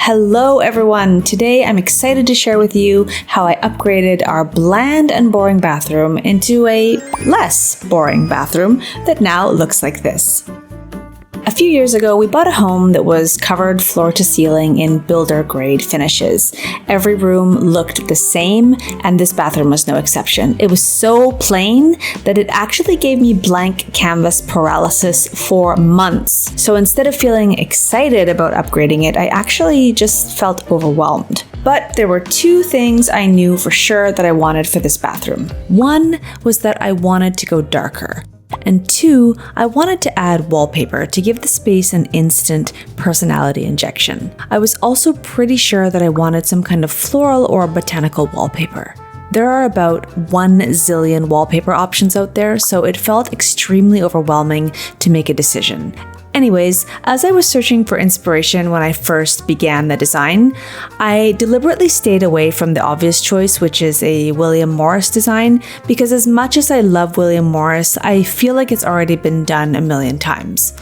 Hello everyone! Today I'm excited to share with you how I upgraded our bland and boring bathroom into a less boring bathroom that now looks like this. A few years ago, we bought a home that was covered floor to ceiling in builder-grade finishes. Every room looked the same, and this bathroom was no exception. It was so plain that it actually gave me blank canvas paralysis for months. So instead of feeling excited about upgrading it, I actually just felt overwhelmed. But there were two things I knew for sure that I wanted for this bathroom. One was that I wanted to go darker. And two, I wanted to add wallpaper to give the space an instant personality injection. I was also pretty sure that I wanted some kind of floral or botanical wallpaper. There are about 1 zillion wallpaper options out there, so it felt extremely overwhelming to make a decision. Anyways, as I was searching for inspiration when I first began the design, I deliberately stayed away from the obvious choice, which is a William Morris design, because as much as I love William Morris, I feel like it's already been done a million times.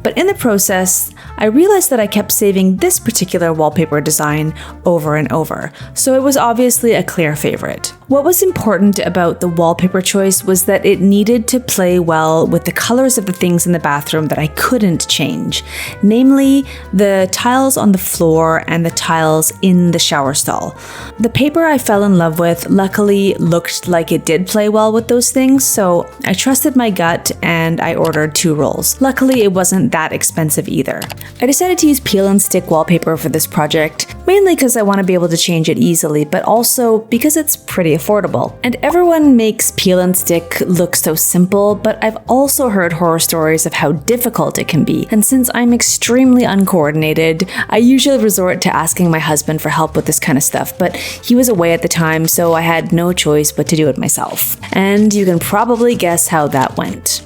But in the process, I realized that I kept saving this particular wallpaper design over and over, so it was obviously a clear favorite. What was important about the wallpaper choice was that it needed to play well with the colors of the things in the bathroom that I couldn't change, namely the tiles on the floor and the tiles in the shower stall. The paper I fell in love with luckily looked like it did play well with those things, so I trusted my gut and I ordered 2 rolls. Luckily, it wasn't that expensive either. I decided to use peel and stick wallpaper for this project, mainly because I want to be able to change it easily, but also because it's pretty affordable. And everyone makes peel and stick look so simple, but I've also heard horror stories of how difficult it can be. And since I'm extremely uncoordinated, I usually resort to asking my husband for help with this kind of stuff, but he was away at the time, so I had no choice but to do it myself. And you can probably guess how that went.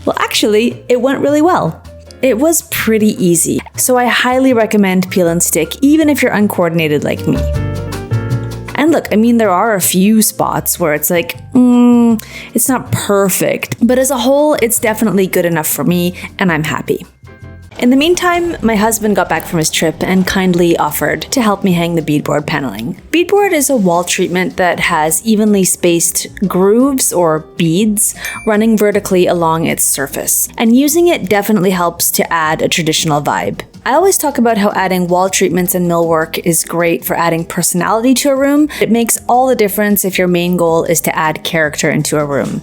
Well, actually, it went really well. It was pretty easy, so I highly recommend peel and stick even if you're uncoordinated like me. And look, I mean, there are a few spots where it's like, it's not perfect, but as a whole, it's definitely good enough for me, and I'm happy. In the meantime, my husband got back from his trip and kindly offered to help me hang the beadboard paneling. Beadboard is a wall treatment that has evenly spaced grooves or beads running vertically along its surface, and using it definitely helps to add a traditional vibe. I always talk about how adding wall treatments and millwork is great for adding personality to a room. It makes all the difference if your main goal is to add character into a room.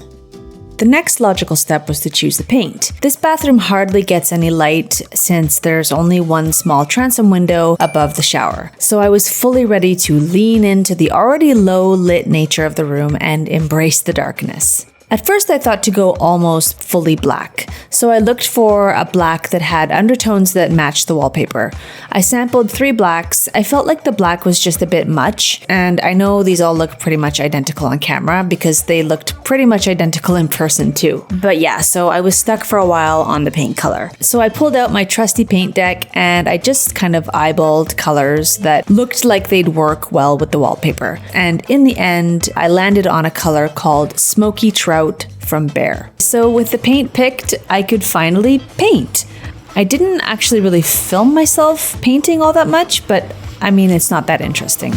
The next logical step was to choose the paint. This bathroom hardly gets any light since there's only one small transom window above the shower. So I was fully ready to lean into the already low lit nature of the room and embrace the darkness. At first I thought to go almost fully black, so I looked for a black that had undertones that matched the wallpaper. I sampled 3 blacks. I felt like the black was just a bit much, and I know these all look pretty much identical on camera because they looked pretty much identical in person too. But yeah, so I was stuck for a while on the paint color. So I pulled out my trusty paint deck and I just kind of eyeballed colors that looked like they'd work well with the wallpaper. And in the end, I landed on a color called Smoky Trout from Bear. So with the paint picked, I could finally paint. I didn't actually really film myself painting all that much, but I mean, it's not that interesting.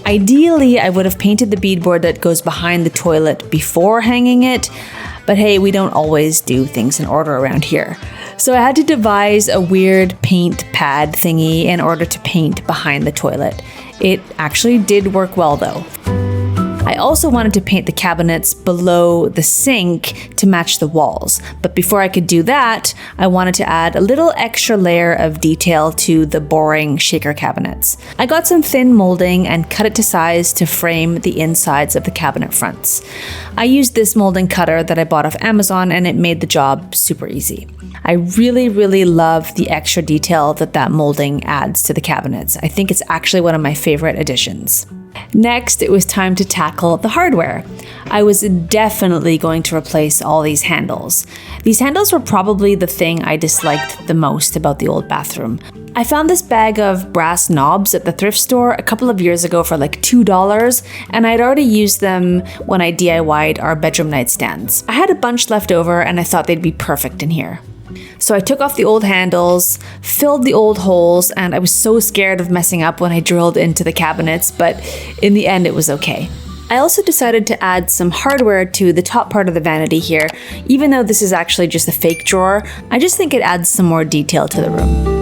Ideally, I would have painted the beadboard that goes behind the toilet before hanging it, but hey, we don't always do things in order around here. So I had to devise a weird paint pad thingy in order to paint behind the toilet. It actually did work well though. I also wanted to paint the cabinets below the sink to match the walls, but before I could do that, I wanted to add a little extra layer of detail to the boring shaker cabinets. I got some thin molding and cut it to size to frame the insides of the cabinet fronts. I used this molding cutter that I bought off Amazon and it made the job super easy. I really love the extra detail that molding adds to the cabinets. I think it's actually one of my favorite additions. Next, it was time to tackle the hardware. I was definitely going to replace all these handles. These handles were probably the thing I disliked the most about the old bathroom. I found this bag of brass knobs at the thrift store a couple of years ago for like $2, and I'd already used them when I DIY'd our bedroom nightstands. I had a bunch left over and I thought they'd be perfect in here. So I took off the old handles, filled the old holes, and I was so scared of messing up when I drilled into the cabinets, but in the end it was okay. I also decided to add some hardware to the top part of the vanity here. Even though this is actually just a fake drawer, I just think it adds some more detail to the room.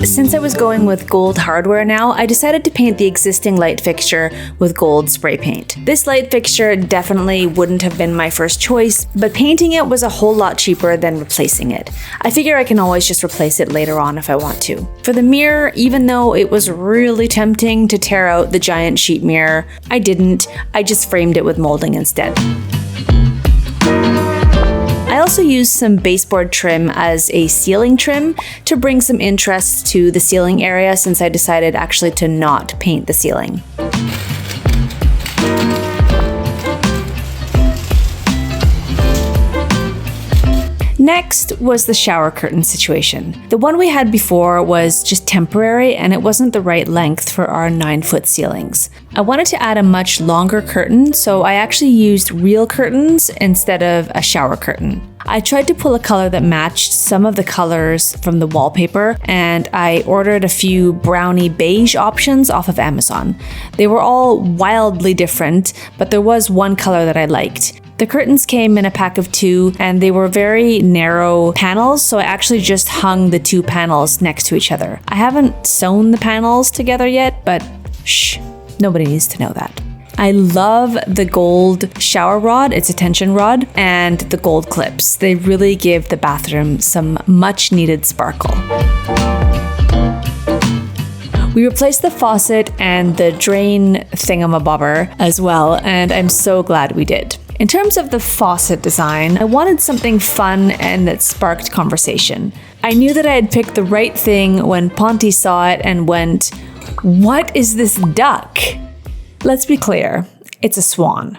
Since I was going with gold hardware now, I decided to paint the existing light fixture with gold spray paint. This light fixture definitely wouldn't have been my first choice, but painting it was a whole lot cheaper than replacing it. I figure I can always just replace it later on if I want to. For the mirror, even though it was really tempting to tear out the giant sheet mirror, I didn't. I just framed it with molding instead. I also used some baseboard trim as a ceiling trim to bring some interest to the ceiling area since I decided actually to not paint the ceiling. Next was the shower curtain situation. The one we had before was just temporary and it wasn't the right length for our 9-foot ceilings. I wanted to add a much longer curtain, so I actually used real curtains instead of a shower curtain. I tried to pull a color that matched some of the colors from the wallpaper, and I ordered a few brownie beige options off of Amazon. They were all wildly different, but there was one color that I liked. The curtains came in a pack of 2 and they were very narrow panels, so I actually just hung the 2 panels next to each other. I haven't sewn the panels together yet, but shh, nobody needs to know that. I love the gold shower rod, it's a tension rod, and the gold clips. They really give the bathroom some much needed sparkle. We replaced the faucet and the drain thingamabobber as well, and I'm so glad we did. In terms of the faucet design, I wanted something fun and that sparked conversation. I knew that I had picked the right thing when Ponty saw it and went, "What is this duck?" Let's be clear, it's a swan.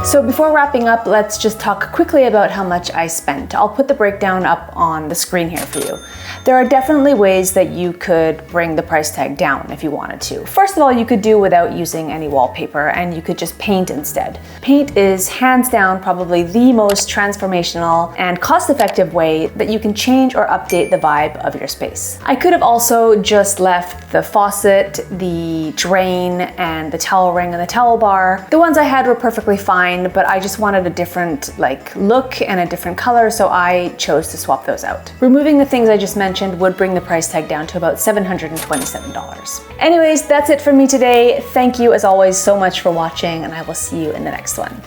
So before wrapping up, let's just talk quickly about how much I spent. I'll put the breakdown up on the screen here for you. There are definitely ways that you could bring the price tag down if you wanted to. First of all, you could do without using any wallpaper and you could just paint instead. Paint is hands down probably the most transformational and cost-effective way that you can change or update the vibe of your space. I could have also just left the faucet, the drain, and the towel ring and the towel bar. The ones I had were perfectly fine, but I just wanted a different look and a different color, so I chose to swap those out. Removing the things I just mentioned would bring the price tag down to about $727. Anyways, that's it from me today. Thank you as always so much for watching, and I will see you in the next one.